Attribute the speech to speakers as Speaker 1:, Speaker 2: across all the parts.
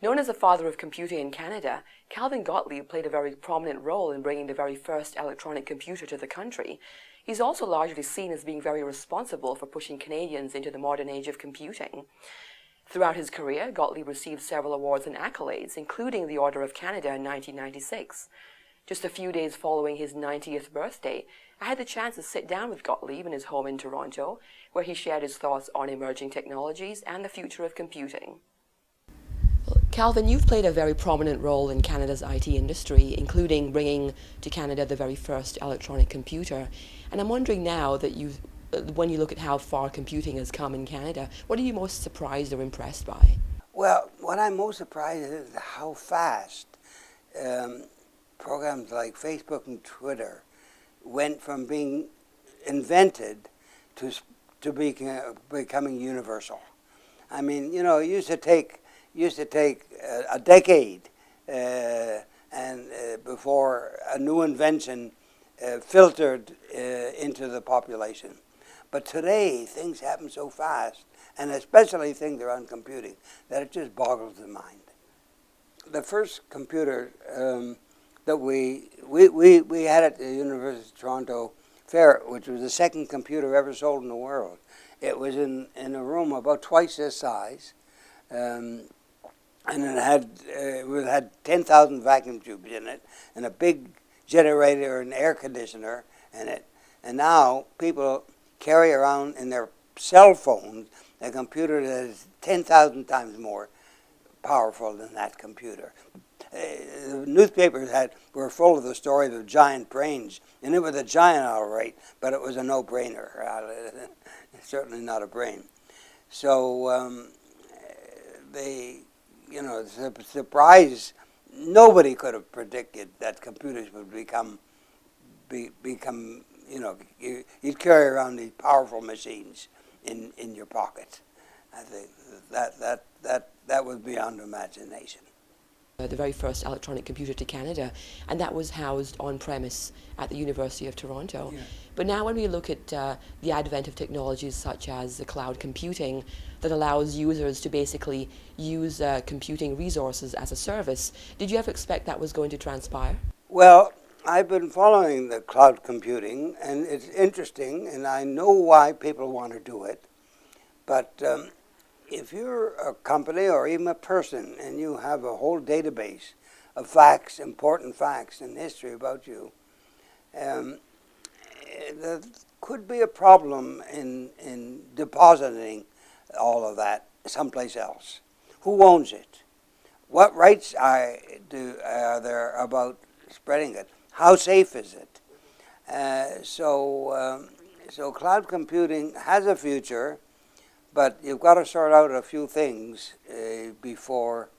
Speaker 1: Known as the father of computing in Canada, Calvin Gotlieb played a very prominent role in bringing the very first electronic computer to the country. He's also largely seen as being very responsible for pushing Canadians into the modern age of computing. Throughout his career, Gotlieb received several awards and accolades, including the Order of Canada in 1996. Just a few days following his 90th birthday, I had the chance to sit down with Gotlieb in his home in Toronto, where he shared his thoughts on emerging technologies and the future of computing. Calvin, you've played a very prominent role in Canada's IT industry, including bringing to Canada the very first electronic computer. And I'm wondering now that when you look at how far computing has come in Canada, what are you most surprised or impressed by?
Speaker 2: Well, what I'm most surprised is how fast programs like Facebook and Twitter went from being invented to becoming universal. I mean, you know, it used to take a decade before a new invention filtered into the population. But today, things happen so fast, and especially things around computing, that it just boggles the mind. The first computer that we had at the University of Toronto Fair, which was the second computer ever sold in the world. It was in a room about twice this size, and it had 10,000 vacuum tubes in it, and a big generator and air conditioner in it. And now people carry around in their cell phones a computer that is 10,000 times more powerful than that computer. The newspapers were full of the story of giant brains, and it was a giant, all right, but it was a no-brainer. Certainly not a brain. So surprise. Nobody could have predicted that computers would become. You know, you'd carry around these powerful machines in your pocket. I think that was beyond imagination.
Speaker 1: The very first electronic computer to Canada, and that was housed on premise at the University of Toronto. Yeah. But now when we look at the advent of technologies such as the cloud computing that allows users to basically use computing resources as a service, did you ever expect that was going to transpire?
Speaker 2: Well, I've been following the cloud computing, and it's interesting, and I know why people want to do it. But if you're a company or even a person and you have a whole database of facts, important facts in history about you, there could be a problem in depositing all of that someplace else. Who owns it? What rights are there about spreading it? How safe is it? So cloud computing has a future, but you've got to sort out a few things before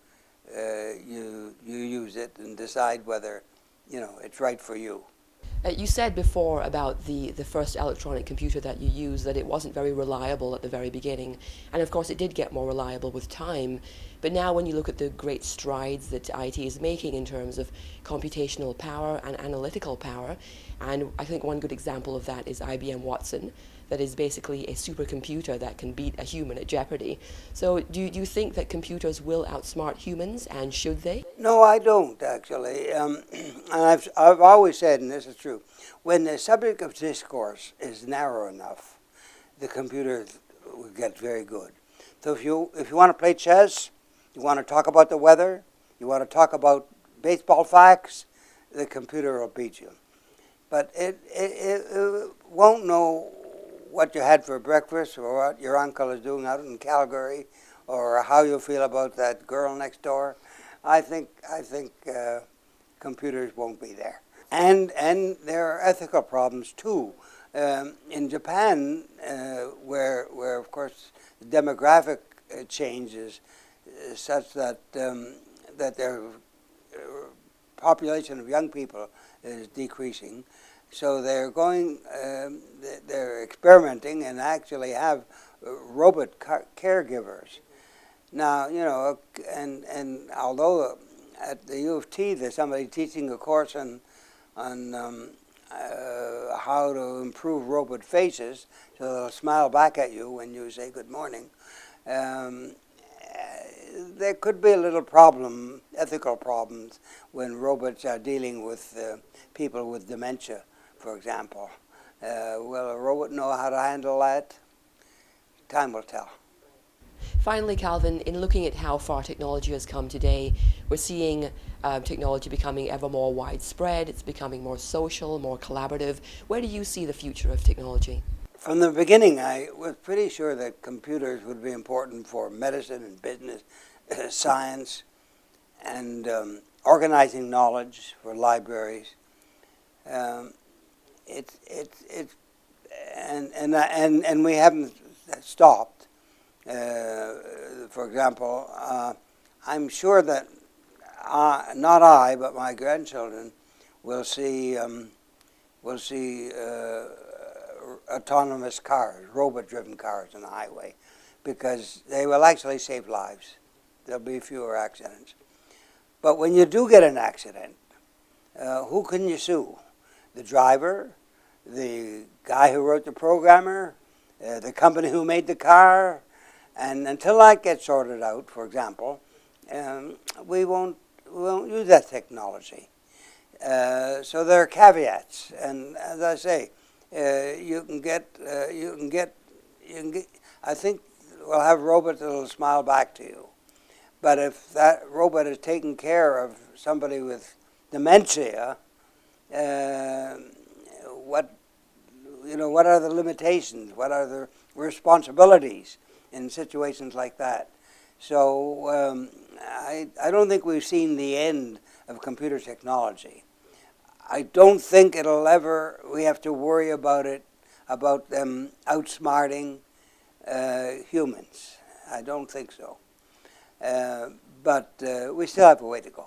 Speaker 2: you use it and decide whether it's right for you.
Speaker 1: You said before about the first electronic computer that you used that it wasn't very reliable at the very beginning, and of course it did get more reliable with time. But now when you look at the great strides that IT is making in terms of computational power and analytical power, and I think one good example of that is IBM Watson, that is basically a supercomputer that can beat a human at Jeopardy. So do you think that computers will outsmart humans, and should they?
Speaker 2: No, I don't, actually. And I've always said, and this is true, when the subject of discourse is narrow enough, the computer will get very good. So if you want to play chess, you want to talk about the weather, you want to talk about baseball facts, the computer will beat you. But it won't know what you had for breakfast or what your uncle is doing out in Calgary or how you feel about that girl next door. I think computers won't be there. And there are ethical problems too. In Japan, where of course the demographic change is such that their population of young people is decreasing, so they're experimenting and actually have robot caregivers. Now, and although at the U of T there's somebody teaching a course on how to improve robot faces so they'll smile back at you when you say good morning, there could be a little problem, ethical problems, when robots are dealing with people with dementia, for example. Will a robot know how to handle that? Time will tell.
Speaker 1: Finally, Calvin, in looking at how far technology has come today, we're seeing technology becoming ever more widespread. It's becoming more social, more collaborative. Where do you see the future of technology?
Speaker 2: From the beginning, I was pretty sure that computers would be important for medicine and business, science, and organizing knowledge for libraries. And we haven't stopped. For example, I'm sure that not I, but my grandchildren will see autonomous cars, robot-driven cars on the highway, because they will actually save lives. There'll be fewer accidents. But when you do get an accident, who can you sue? The driver, the guy who wrote the programmer, the company who made the car. And until that gets sorted out, for example, we won't use that technology. So there are caveats, and as I say, you can get. I think we'll have robots that'll smile back to you. But if that robot is taking care of somebody with dementia, what are the limitations? What are the responsibilities in situations like that? So I don't think we've seen the end of computer technology. I don't think we have to worry about them outsmarting humans. I don't think so. But we still have a way to go.